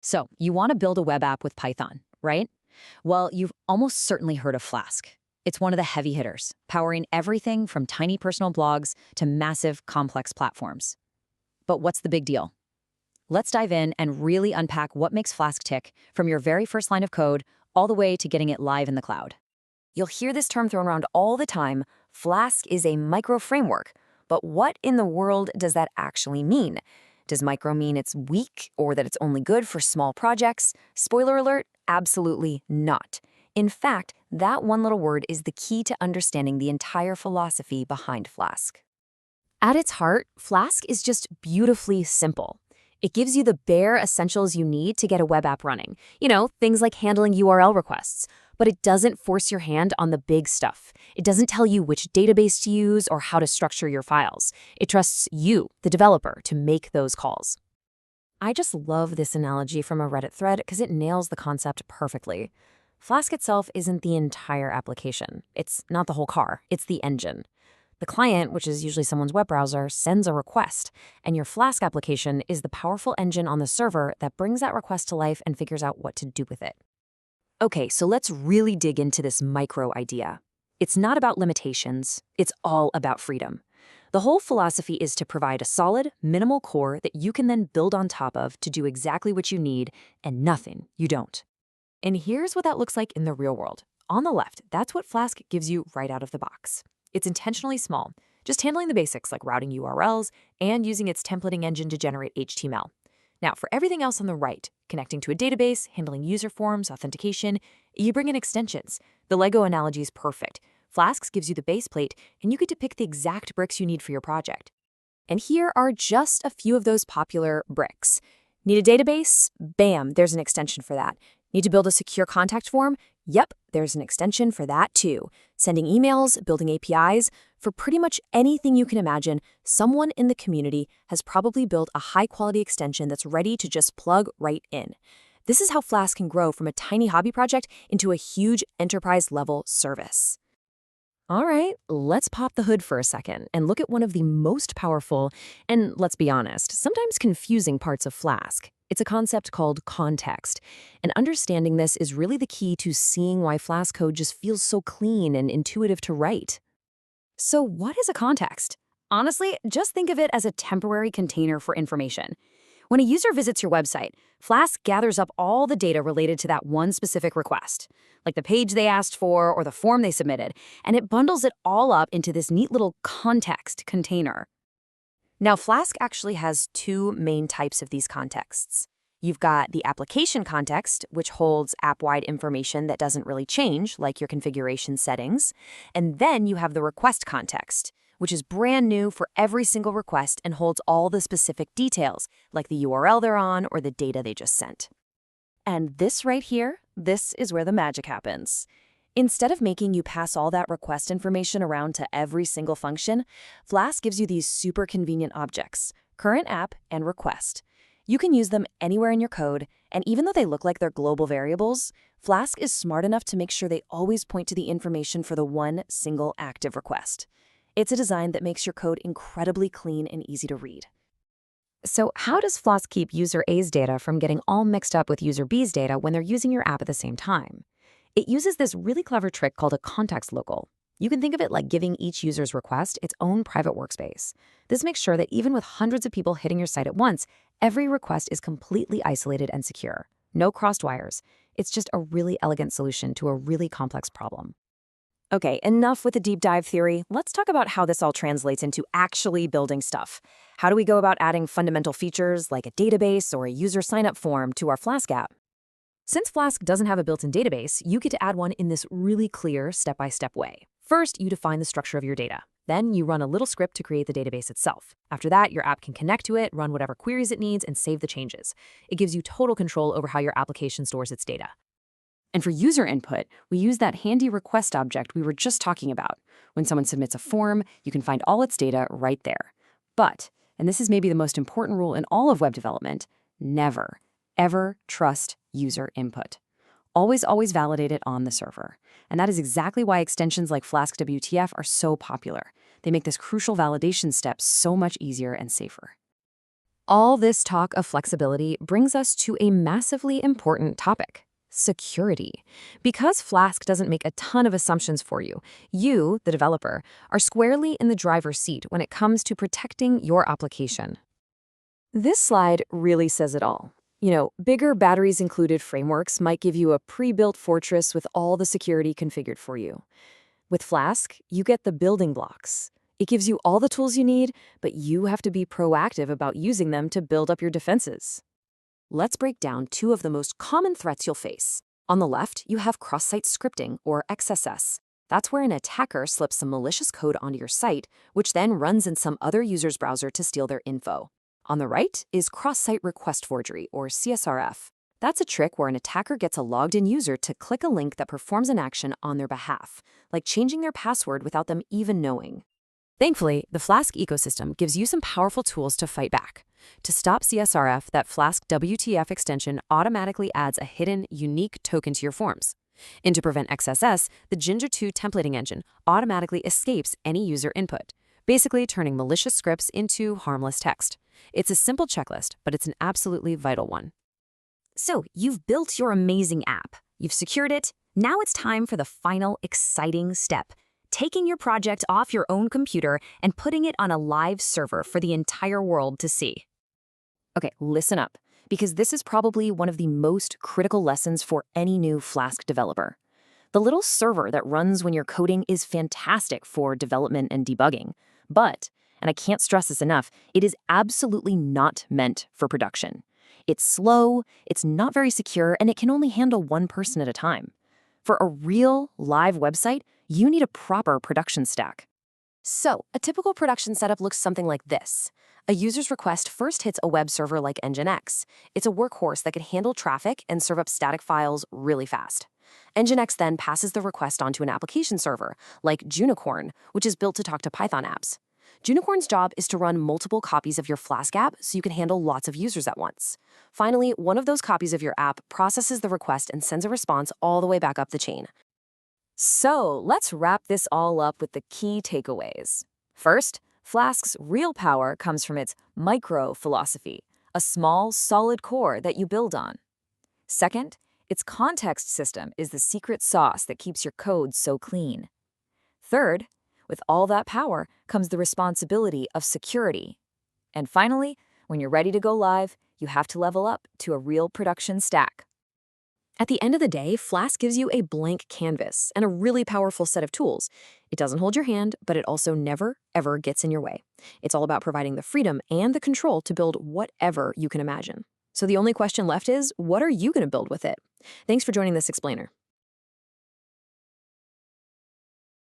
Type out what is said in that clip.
So, you want to build a web app with Python, right? Well, you've almost certainly heard of Flask. It's one of the heavy hitters, powering everything from tiny personal blogs to massive, complex platforms. But what's the big deal? Let's dive in and really unpack what makes Flask tick from your very first line of code all the way to getting it live in the cloud. You'll hear this term thrown around all the time. Flask is a micro framework. But what in the world does that actually mean? Does micro mean it's weak or that it's only good for small projects? Spoiler alert, absolutely not. In fact, that one little word is the key to understanding the entire philosophy behind Flask. At its heart, Flask is just beautifully simple. It gives you the bare essentials you need to get a web app running. Things like handling URL requests. But it doesn't force your hand on the big stuff. It doesn't tell you which database to use or how to structure your files. It trusts you, the developer, to make those calls. I just love this analogy from a Reddit thread because it nails the concept perfectly. Flask itself isn't the entire application. It's not the whole car. It's the engine. The client, which is usually someone's web browser, sends a request, and your Flask application is the powerful engine on the server that brings that request to life and figures out what to do with it. Okay, so let's really dig into this micro idea. It's not about limitations, it's all about freedom. The whole philosophy is to provide a solid, minimal core that you can then build on top of to do exactly what you need and nothing you don't. And here's what that looks like in the real world. On the left, that's what Flask gives you right out of the box. It's intentionally small, just handling the basics like routing URLs and using its templating engine to generate HTML. Now, for everything else on the right, connecting to a database, handling user forms, authentication, you bring in extensions. The Lego analogy is perfect. Flask gives you the base plate, and you get to pick the exact bricks you need for your project. And here are just a few of those popular bricks. Need a database? Bam, there's an extension for that. Need to build a secure contact form? Yep, there's an extension for that too. Sending emails, building APIs. For pretty much anything you can imagine, someone in the community has probably built a high-quality extension that's ready to just plug right in. This is how Flask can grow from a tiny hobby project into a huge enterprise-level service. All right, let's pop the hood for a second and look at one of the most powerful and, let's be honest, sometimes confusing parts of Flask. It's a concept called context, and understanding this is really the key to seeing why Flask code just feels so clean and intuitive to write. So what is a context? Honestly, just think of it as a temporary container for information. When a user visits your website, Flask gathers up all the data related to that one specific request, like the page they asked for or the form they submitted, and it bundles it all up into this neat little context container. Now, Flask actually has two main types of these contexts. You've got the application context, which holds app-wide information that doesn't really change, like your configuration settings. And then you have the request context, which is brand new for every single request and holds all the specific details, like the URL they're on or the data they just sent. And this right here, this is where the magic happens. Instead of making you pass all that request information around to every single function, Flask gives you these super convenient objects, current app and request. You can use them anywhere in your code, and even though they look like they're global variables, Flask is smart enough to make sure they always point to the information for the one single active request. It's a design that makes your code incredibly clean and easy to read. So how does Flask keep user A's data from getting all mixed up with user B's data when they're using your app at the same time? It uses this really clever trick called a context local. You can think of it like giving each user's request its own private workspace. This makes sure that even with hundreds of people hitting your site at once, every request is completely isolated and secure. No crossed wires. It's just a really elegant solution to a really complex problem. Okay, enough with the deep dive theory. Let's talk about how this all translates into actually building stuff. How do we go about adding fundamental features like a database or a user sign-up form to our Flask app? Since Flask doesn't have a built-in database, you get to add one in this really clear step-by-step way. First, you define the structure of your data. Then you run a little script to create the database itself. After that, your app can connect to it, run whatever queries it needs, and save the changes. It gives you total control over how your application stores its data. And for user input, we use that handy request object we were just talking about. When someone submits a form, you can find all its data right there. But, and this is maybe the most important rule in all of web development, never, ever trust user input. Always validate it on the server. And that is exactly why extensions like Flask WTF are so popular. They make this crucial validation step so much easier and safer. All this talk of flexibility brings us to a massively important topic: security. Because Flask doesn't make a ton of assumptions for you, the developer, are squarely in the driver's seat when it comes to protecting your application. This slide really says it all. Bigger batteries included frameworks might give you a pre-built fortress with all the security configured for you. With Flask, you get the building blocks. It gives you all the tools you need, but you have to be proactive about using them to build up your defenses. Let's break down two of the most common threats you'll face. On the left, you have cross-site scripting, or XSS. That's where an attacker slips some malicious code onto your site, which then runs in some other user's browser to steal their info. On the right is cross-site request forgery, or CSRF. That's a trick where an attacker gets a logged-in user to click a link that performs an action on their behalf, like changing their password without them even knowing. Thankfully, the Flask ecosystem gives you some powerful tools to fight back. To stop CSRF, that Flask WTF extension automatically adds a hidden, unique token to your forms. And to prevent XSS, the Ginger 2 templating engine automatically escapes any user input, basically turning malicious scripts into harmless text. It's a simple checklist, but it's an absolutely vital one. So, you've built your amazing app. You've secured it. Now it's time for the final exciting step: taking your project off your own computer and putting it on a live server for the entire world to see. Okay, listen up, because this is probably one of the most critical lessons for any new Flask developer. The little server that runs when you're coding is fantastic for development and debugging, but, and I can't stress this enough, it is absolutely not meant for production. It's slow, it's not very secure, and it can only handle one person at a time. For a real, live website, you need a proper production stack. So, a typical production setup looks something like this. A user's request first hits a web server like Nginx. It's a workhorse that can handle traffic and serve up static files really fast. Nginx then passes the request onto an application server, like Junicorn, which is built to talk to Python apps. Junicorn's job is to run multiple copies of your Flask app so you can handle lots of users at once. Finally, one of those copies of your app processes the request and sends a response all the way back up the chain. So, let's wrap this all up with the key takeaways. First, Flask's real power comes from its micro philosophy, a small, solid core that you build on. Second, its context system is the secret sauce that keeps your code so clean. Third, with all that power comes the responsibility of security. And finally, when you're ready to go live, you have to level up to a real production stack. At the end of the day, Flask gives you a blank canvas and a really powerful set of tools. It doesn't hold your hand, but it also never, ever gets in your way. It's all about providing the freedom and the control to build whatever you can imagine. So the only question left is, what are you going to build with it? Thanks for joining this explainer.